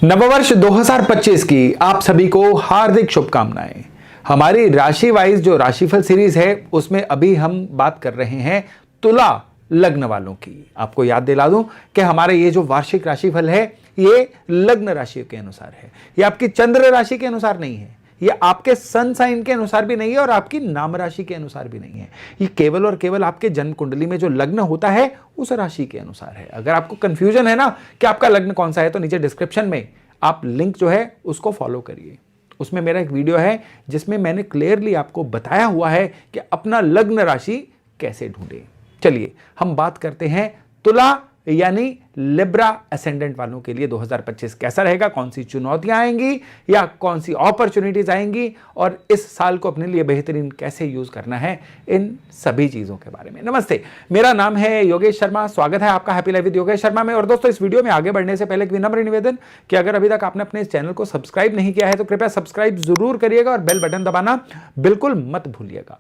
नववर्ष 2025 की आप सभी को हार्दिक शुभकामनाएं। हमारी राशि वाइज जो राशिफल सीरीज है उसमें अभी हम बात कर रहे हैं तुला लग्न वालों की। आपको याद दिला दूं कि हमारा ये जो वार्षिक राशिफल है ये लग्न राशि के अनुसार है, ये आपकी चंद्र राशि के अनुसार नहीं है, ये आपके सन साइन के अनुसार भी नहीं है और आपकी नाम राशि के अनुसार भी नहीं है। ये केवल और केवल आपके जन्म कुंडली में जो लग्न होता है उस राशि के अनुसार है। अगर आपको कंफ्यूजन है ना कि आपका लग्न कौन सा है तो नीचे डिस्क्रिप्शन में आप लिंक जो है उसको फॉलो करिए। उसमें मेरा एक वीडियो है जिसमें मैंने क्लियरली आपको बताया हुआ है कि अपना लग्न राशि कैसे ढूंढे। चलिए हम बात करते हैं तुला यानी लिब्रा असेंडेंट वालों के लिए 2025 कैसा रहेगा, कौन सी चुनौतियां आएंगी या कौन सी अपॉर्चुनिटीज आएंगी और इस साल को अपने लिए बेहतरीन कैसे यूज करना है, इन सभी चीजों के बारे में। नमस्ते, मेरा नाम है योगेश शर्मा, स्वागत है आपका happy life with Yogesh Sharma में। और दोस्तों इस वीडियो में आगे बढ़ने से पहले एक विनम्र निवेदन कि अगर अभी तक आपने अपने इस चैनल को सब्सक्राइब नहीं किया है तो कृपया सब्सक्राइब जरूर करिएगा और बेल बटन दबाना बिल्कुल मत भूलिएगा।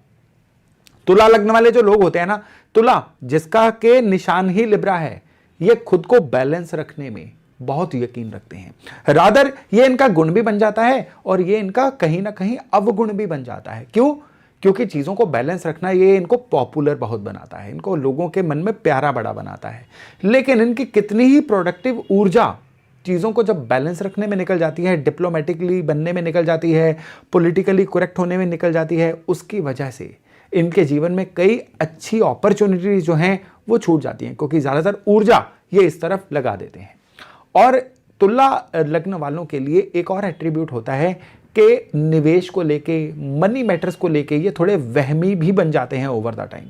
तुला लग्न वाले जो लोग होते हैं ना, तुला जिसका के निशान ही लिब्रा है, ये खुद को बैलेंस रखने में बहुत यकीन रखते हैं। रादर ये इनका गुण भी बन जाता है और ये इनका कहीं ना कहीं अवगुण भी बन जाता है। क्यों? क्योंकि चीजों को बैलेंस रखना ये इनको पॉपुलर बहुत बनाता है, इनको लोगों के मन में प्यारा बड़ा बनाता है। लेकिन इनकी कितनी ही प्रोडक्टिव ऊर्जा चीज़ों को जब बैलेंस रखने में निकल जाती है, डिप्लोमेटिकली बनने में निकल जाती है, पॉलिटिकली करेक्ट होने में निकल जाती है, उसकी वजह से इनके जीवन में कई अच्छी अपॉर्चुनिटीज जो हैं वो छूट जाती हैं, क्योंकि ज़्यादातर ऊर्जा ये इस तरफ लगा देते हैं। और तुला लग्न वालों के लिए एक और एट्रीब्यूट होता है कि निवेश को लेके, मनी मैटर्स को लेके ये थोड़े वहमी भी बन जाते हैं ओवर द टाइम।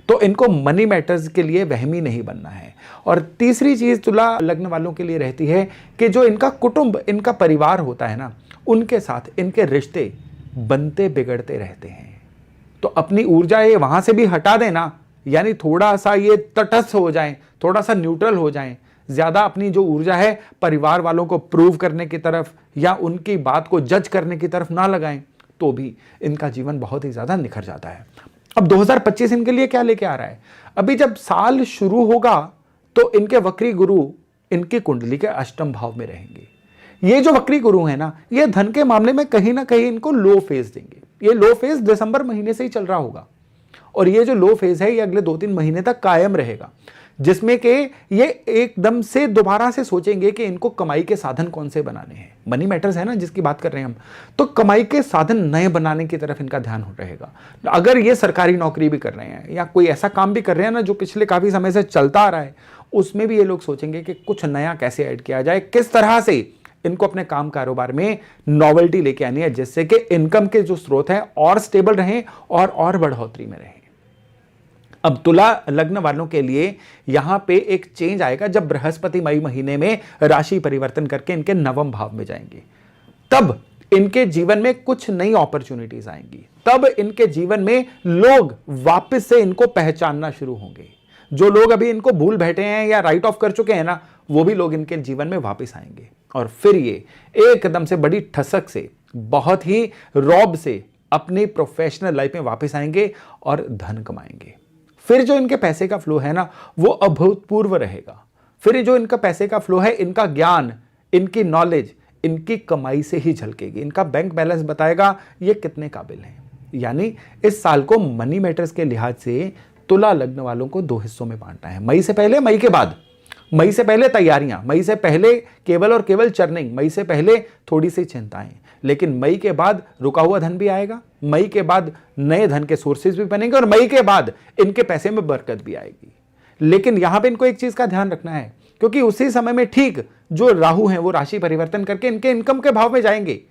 तो इनको मनी मैटर्स के लिए वहमी नहीं बनना है। और तीसरी चीज़ तुला लग्न वालों के लिए रहती है कि जो इनका कुटुंब, इनका परिवार होता है ना, उनके साथ इनके रिश्ते बनते बिगड़ते रहते हैं। तो अपनी ऊर्जा ये वहां से भी हटा देना, यानी थोड़ा सा ये तटस्थ हो जाएं, थोड़ा सा न्यूट्रल हो जाएं, ज्यादा अपनी जो ऊर्जा है परिवार वालों को प्रूव करने की तरफ या उनकी बात को जज करने की तरफ ना लगाएं, तो भी इनका जीवन बहुत ही ज्यादा निखर जाता है। अब 2025 इनके लिए क्या लेके आ रहा है? अभी जब साल शुरू होगा तो इनके वक्री गुरु इनकी कुंडली के अष्टम भाव में रहेंगे। ये जो वक्री गुरु है ना, ये धन के मामले में कहीं ना कहीं इनको लो फेज देंगे। ये लो फेज दिसंबर महीने से ही चल रहा होगा और ये जो लो फेज है ये अगले 2-3 महीने तक कायम रहेगा, जिसमें कि ये एकदम से दोबारा से सोचेंगे कि इनको कमाई के साधन कौन से बनाने हैं। मनी मैटर्स है ना जिसकी बात कर रहे हैं हम, तो कमाई के साधन नए बनाने की तरफ इनका ध्यान रहेगा। अगर ये सरकारी नौकरी भी कर रहे हैं या कोई ऐसा काम भी कर रहे हैं ना जो पिछले काफी समय से चलता आ रहा है, उसमें भी ये लोग सोचेंगे कि कुछ नया कैसे ऐड किया जाए, किस तरह से इनको अपने काम कारोबार में नॉवेल्टी लेके आनी है, जिससे कि इनकम के जो स्रोत हैं और स्टेबल रहें और बढ़ोतरी में रहें। अब तुला लग्न वालों के लिए यहां पे एक चेंज आएगा जब बृहस्पति मई महीने में राशि परिवर्तन करके इनके नवम भाव में जाएंगे। तब इनके जीवन में कुछ नई अपॉर्चुनिटीज आएंगी, तब इनके जीवन में लोग वापस से इनको पहचानना शुरू होंगे। जो लोग अभी इनको भूल बैठे हैं या राइट ऑफ कर चुके हैं ना, वो भी लोग इनके जीवन में वापस आएंगे और फिर ये एकदम से बड़ी ठसक से, बहुत ही रौब से अपनी प्रोफेशनल लाइफ में वापस आएंगे और धन कमाएंगे। फिर जो इनके पैसे का फ्लो है ना वो अभूतपूर्व रहेगा। फिर जो इनका पैसे का फ्लो है, इनका ज्ञान, इनकी नॉलेज, इनकी कमाई से ही झलकेगी। इनका बैंक बैलेंस बताएगा ये कितने काबिल हैं। यानी इस साल को मनी मैटर्स के लिहाज से तुला लग्न वालों को 2 हिस्सों में बांटना है, मई से पहले, मई के बाद। मई से पहले तैयारियां, मई से पहले केवल और केवल चर्निंग, मई से पहले थोड़ी सी चिंताएं, लेकिन मई के बाद रुका हुआ धन भी आएगा, मई के बाद नए धन के सोर्सेज भी बनेंगे और मई के बाद इनके पैसे में बरकत भी आएगी। लेकिन यहां पे इनको एक चीज का ध्यान रखना है, क्योंकि उसी समय में ठीक जो राहु हैं वो राशि परिवर्तन करके इनके इनकम के भाव में जाएंगे।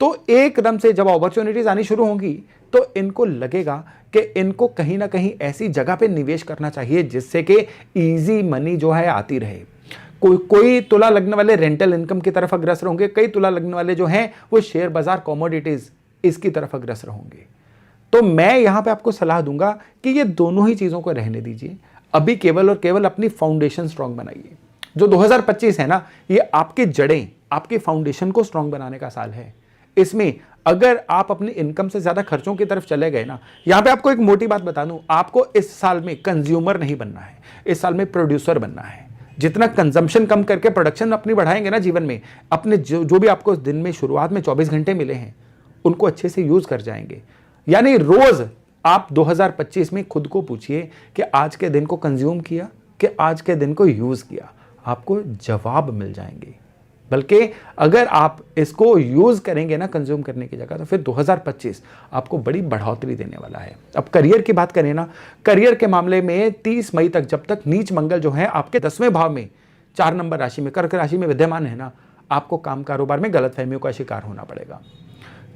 तो एकदम से जब अपॉर्चुनिटीज आनी शुरू होंगी तो इनको लगेगा कि इनको कहीं ना कहीं ऐसी जगह पे निवेश करना चाहिए जिससे कि इजी मनी जो है आती रहे। कोई तुला लग्न वाले रेंटल इनकम की तरफ अग्रसर होंगे, कई तुला लग्न वाले जो हैं वो शेयर बाजार, कमोडिटीज, इसकी तरफ अग्रसर होंगे। तो मैं यहां पे आपको सलाह दूंगा कि ये दोनों ही चीजों को रहने दीजिए। अभी केवल और केवल अपनी फाउंडेशन स्ट्रांग बनाइए। जो 2025 है ना, ये आपकी जड़ें, आपकी फाउंडेशन को स्ट्रांग बनाने का साल है। इसमें अगर आप अपनी इनकम से ज्यादा खर्चों की तरफ चले गए ना, यहां पे आपको एक मोटी बात बता दूं, आपको इस साल में कंज्यूमर नहीं बनना है, इस साल में प्रोड्यूसर बनना है। जितना कंजम्पशन कम करके प्रोडक्शन अपनी बढ़ाएंगे ना जीवन में, अपने जो भी आपको दिन में शुरुआत में 24 घंटे मिले हैं उनको अच्छे से यूज कर जाएंगे। यानी रोज आप 2025 में खुद को पूछिए कि आज के दिन को कंज्यूम किया कि आज के दिन को यूज किया, आपको जवाब मिल जाएंगे। बल्कि अगर आप इसको यूज करेंगे ना कंज्यूम करने की जगह, तो फिर 2025 आपको बड़ी बढ़ोतरी देने वाला है। अब करियर की बात करें ना, करियर के मामले में 30 मई तक जब तक नीच मंगल जो है आपके 10वें भाव में 4 नंबर राशि में कर्क राशि में विद्यमान है ना, आपको काम कारोबार में गलतफहमियों का शिकार होना पड़ेगा।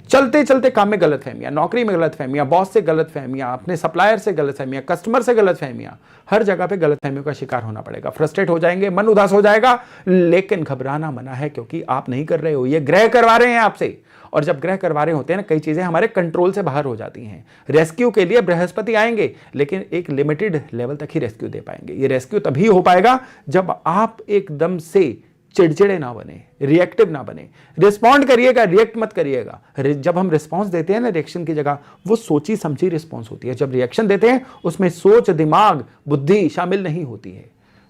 चलते चलते काम में गलतफहमियां, नौकरी में गलतफहमियां, बॉस से गलतफहमियां, अपने सप्लायर से गलतफहमियां, कस्टमर से गलतफहमियां, हर जगह पे गलतफहमियों का शिकार होना पड़ेगा। फ्रस्ट्रेट हो जाएंगे, मन उदास हो जाएगा, लेकिन घबराना मना है क्योंकि आप नहीं कर रहे हो, ये ग्रह करवा रहे हैं आपसे। और जब ग्रह करवा रहे होते हैं ना, कई चीजें हमारे कंट्रोल से बाहर हो जाती हैं। रेस्क्यू के लिए बृहस्पति आएंगे, लेकिन एक लिमिटेड लेवल तक ही रेस्क्यू दे पाएंगे। ये रेस्क्यू तभी हो पाएगा जब आप एकदम से चिड़चिड़े ना बने, रिएक्टिव ना बने। रिस्पॉन्ड करिएगा, रिएक्ट मत करिएगा। जब हम रिस्पॉन्स देते हैं ना रिएक्शन की जगह, वो सोची समझी रिस्पॉन्स होती है। जब रिएक्शन देते हैं उसमें सोच, दिमाग, बुद्धि शामिल नहीं होती है।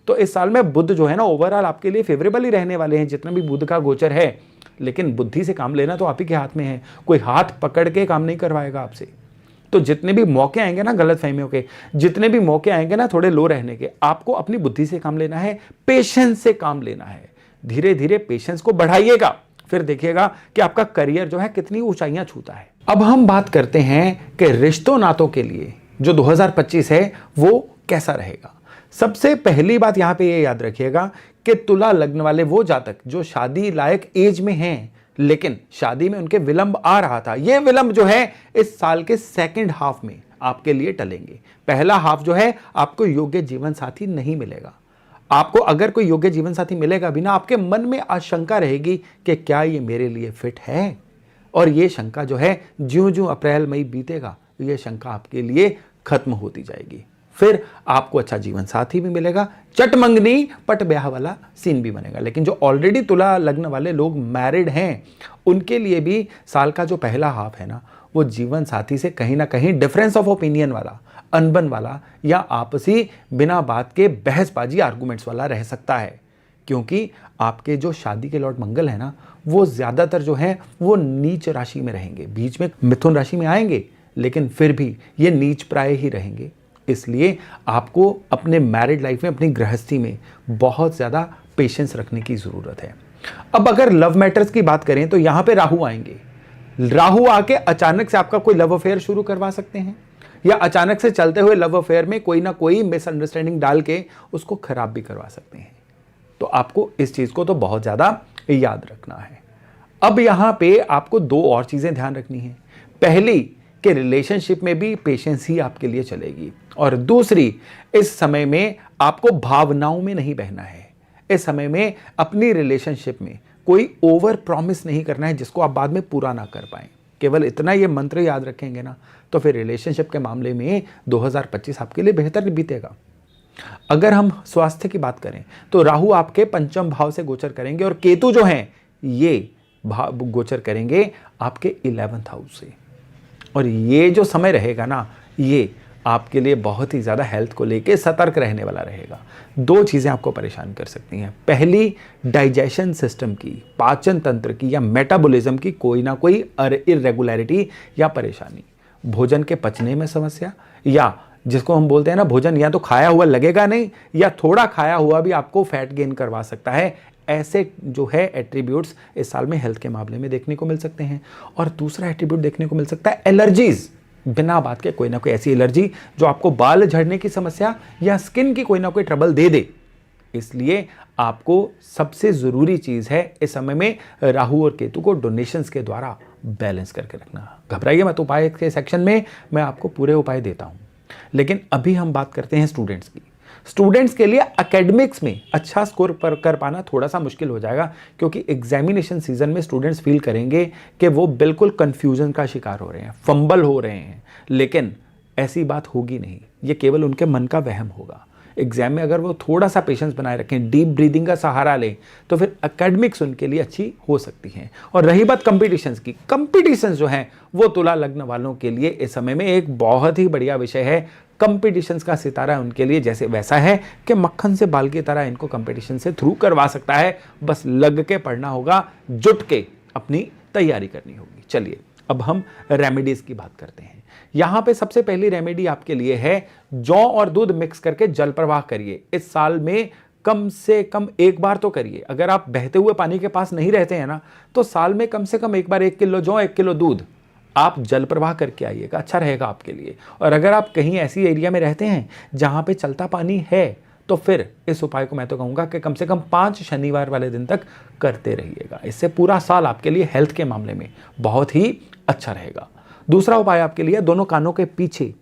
तो इस साल में बुध जो है ना ओवरऑल आपके लिए फेवरेबल ही रहने वाले हैं, जितना भी बुध का गोचर है। लेकिन बुद्धि से काम लेना तो आप ही के हाथ में है, कोई हाथ पकड़ के काम नहीं करवाएगा आपसे। तो जितने भी मौके आएंगे ना गलत फहमियों के, जितने भी मौके आएंगे ना थोड़े लो रहने के, आपको अपनी बुद्धि से काम लेना है, पेशेंस से काम लेना है। धीरे धीरे पेशेंस को बढ़ाइएगा, फिर देखिएगा कि आपका करियर जो है कितनी ऊंचाइयां छूता है। अब हम बात करते हैं कि रिश्तों नातों के लिए जो 2025 है वो कैसा रहेगा। सबसे पहली बात यहां पे ये याद रखिएगा कि तुला लग्न वाले वो जातक जो शादी लायक एज में हैं, लेकिन शादी में उनके विलंब आ रहा था, ये विलंब जो है इस साल के सेकंड हाफ में आपके लिए टलेंगे। पहला हाफ जो है आपको योग्य जीवन साथी नहीं मिलेगा। आपको अगर कोई योग्य जीवन साथी मिलेगा भी ना, आपके मन में आशंका रहेगी कि क्या ये मेरे लिए फिट है। और ये शंका जो है ज्यों-ज्यों अप्रैल मई बीतेगा, ये शंका आपके लिए खत्म होती जाएगी। फिर आपको अच्छा जीवन साथी भी मिलेगा, चट मंगनी पट ब्याह वाला सीन भी बनेगा। लेकिन जो ऑलरेडी तुला लग्न वाले लोग मैरिड हैं, उनके लिए भी साल का जो पहला हाफ है ना, वो जीवन साथी से कहीं ना कहीं डिफरेंस ऑफ ओपिनियन वाला, अनबन वाला या आपसी बिना बात के बहसबाजी आर्गुमेंट्स वाला रह सकता है। क्योंकि आपके जो शादी के लॉर्ड मंगल है ना, वो ज्यादातर जो है वो नीच राशि में रहेंगे। बीच में मिथुन राशि में आएंगे, लेकिन फिर भी ये नीच प्राय ही रहेंगे। इसलिए आपको अपने मैरिड लाइफ में, अपनी गृहस्थी में बहुत ज्यादा पेशेंस रखने की जरूरत है। अब अगर लव मैटर्स की बात करें तो यहां पे राहु आएंगे। राहु आके अचानक से आपका कोई लव अफेयर शुरू करवा सकते हैं, या अचानक से चलते हुए लव अफेयर में कोई ना कोई मिसअंडरस्टैंडिंग डाल के उसको खराब भी करवा सकते हैं। तो आपको इस चीज को तो बहुत ज्यादा याद रखना है। अब यहां पे आपको दो और चीजें ध्यान रखनी है। पहली कि रिलेशनशिप में भी पेशेंस ही आपके लिए चलेगी, और दूसरी इस समय में आपको भावनाओं में नहीं बहना है। इस समय में अपनी रिलेशनशिप में कोई ओवर प्रॉमिस नहीं करना है जिसको आप बाद में पूरा ना कर पाए। केवल इतना ये मंत्र याद रखेंगे ना, तो फिर रिलेशनशिप के मामले में 2025 आपके लिए बेहतर बीतेगा। अगर हम स्वास्थ्य की बात करें तो राहु आपके पंचम भाव से गोचर करेंगे, और केतु जो हैं ये गोचर करेंगे आपके 11th हाउस से। और ये जो समय रहेगा ना, ये आपके लिए बहुत ही ज़्यादा हेल्थ को लेके सतर्क रहने वाला रहेगा। दो चीज़ें आपको परेशान कर सकती हैं। पहली, डाइजेशन सिस्टम की, पाचन तंत्र की या मेटाबॉलिज्म की कोई ना कोई इरेगुलरिटी या परेशानी। भोजन के पचने में समस्या, या जिसको हम बोलते हैं ना भोजन या तो खाया हुआ लगेगा नहीं, या थोड़ा खाया हुआ भी आपको फैट गेन करवा सकता है। ऐसे जो है एट्रीब्यूट्स इस साल में हेल्थ के मामले में देखने को मिल सकते हैं। और दूसरा एट्रीब्यूट देखने को मिल सकता है एलर्जीज। बिना बात के कोई ना कोई ऐसी एलर्जी जो आपको बाल झड़ने की समस्या या स्किन की कोई ना कोई ट्रबल दे दे। इसलिए आपको सबसे जरूरी चीज है इस समय में राहु और केतु को डोनेशंस के द्वारा बैलेंस करके रखना। घबराइए मत, उपाय के सेक्शन में मैं आपको पूरे उपाय देता हूं। लेकिन अभी हम बात करते हैं स्टूडेंट्स की। स्टूडेंट्स के लिए एकेडमिक्स में अच्छा स्कोर कर पाना थोड़ा सा मुश्किल हो जाएगा, क्योंकि एग्जामिनेशन सीजन में स्टूडेंट्स फील करेंगे कि वो बिल्कुल कंफ्यूजन का शिकार हो रहे हैं, फंबल हो रहे हैं। लेकिन ऐसी बात होगी नहीं, ये केवल उनके मन का वहम होगा। एग्जाम में अगर वो थोड़ा सा पेशेंस बनाए रखें, डीप ब्रीदिंग का सहारा लें, तो फिर एकेडमिक्स उनके लिए अच्छी हो सकती हैं। और रही बात कंपटीशंस की, कंपटीशंस जो हैं वो तुला लग्न वालों के लिए इस समय में एक बहुत ही बढ़िया विषय है। कंपटीशंस का सितारा उनके लिए जैसे वैसा है कि मक्खन से बाल की तरह इनको कंपटीशन से थ्रू करवा सकता है। बस लग के पढ़ना होगा, जुट के अपनी तैयारी करनी होगी। चलिए अब हम रेमेडीज की बात करते हैं। यहां पे सबसे पहली रेमेडी आपके लिए है, जौ और दूध मिक्स करके जल प्रवाह करिए। इस साल में कम से कम एक बार तो करिए। अगर आप बहते हुए पानी के पास नहीं रहते हैं ना, तो साल में कम से कम एक बार 1 किलो जौ 1 किलो दूध आप जल प्रवाह करके आइएगा, अच्छा रहेगा आपके लिए। और अगर आप कहीं ऐसी एरिया में रहते हैं जहां पे चलता पानी है, तो फिर इस उपाय को मैं तो कहूंगा कि कम से कम 5 शनिवार वाले दिन तक करते रहिएगा। इससे पूरा साल आपके लिए हेल्थ के मामले में बहुत ही अच्छा रहेगा। दूसरा उपाय आपके लिए, दोनों कानों के पीछे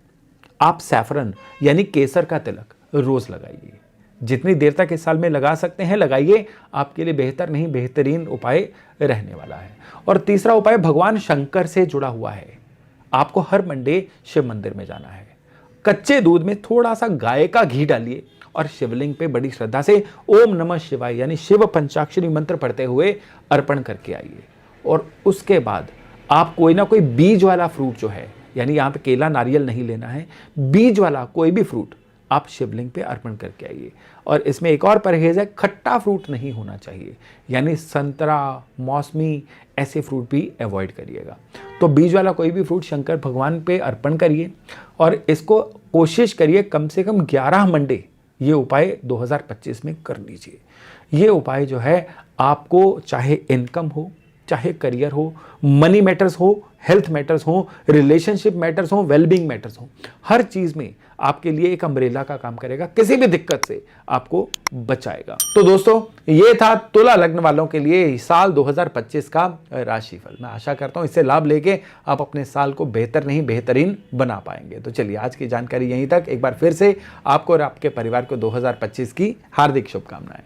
आप सैफरन यानी केसर का तिलक रोज लगाइए। जितनी देर तक इस साल में लगा सकते हैं लगाइए, आपके लिए बेहतर नहीं बेहतरीन उपाय रहने वाला है। और तीसरा उपाय भगवान शंकर से जुड़ा हुआ है। आपको हर मंडे शिव मंदिर में जाना है। कच्चे दूध में थोड़ा सा गाय का घी डालिए और शिवलिंग पे बड़ी श्रद्धा से ओम नमः शिवाय यानी शिव पंचाक्षरी मंत्र पढ़ते हुए अर्पण करके आइए। और उसके बाद आप कोई ना कोई बीज वाला फ्रूट जो है, यानी यहाँ पे केला नारियल नहीं लेना है, बीज वाला कोई भी फ्रूट आप शिवलिंग पे अर्पण करके आइए। और इसमें एक और परहेज है, खट्टा फ्रूट नहीं होना चाहिए, यानी संतरा, मौसमी ऐसे फ्रूट भी अवॉइड करिएगा। तो बीज वाला कोई भी फ्रूट शंकर भगवान पे अर्पण करिए और इसको कोशिश करिए कम से कम 11 मंडे ये उपाय 2025 में कर लीजिए। ये उपाय जो है आपको चाहे इनकम हो, चाहे करियर हो, मनी मैटर्स हो, हेल्थ मैटर्स हो, रिलेशनशिप मैटर्स हो, वेलबींग मैटर्स हो, हर चीज में आपके लिए एक अम्ब्रेला का काम करेगा, किसी भी दिक्कत से आपको बचाएगा। तो दोस्तों ये था तुला लग्न वालों के लिए साल 2025 का राशिफल। मैं आशा करता हूं इससे लाभ लेके आप अपने साल को बेहतर नहीं बेहतरीन बना पाएंगे। तो चलिए आज की जानकारी यहीं तक। एक बार फिर से आपको और आपके परिवार को 2025 की हार्दिक शुभकामनाएं।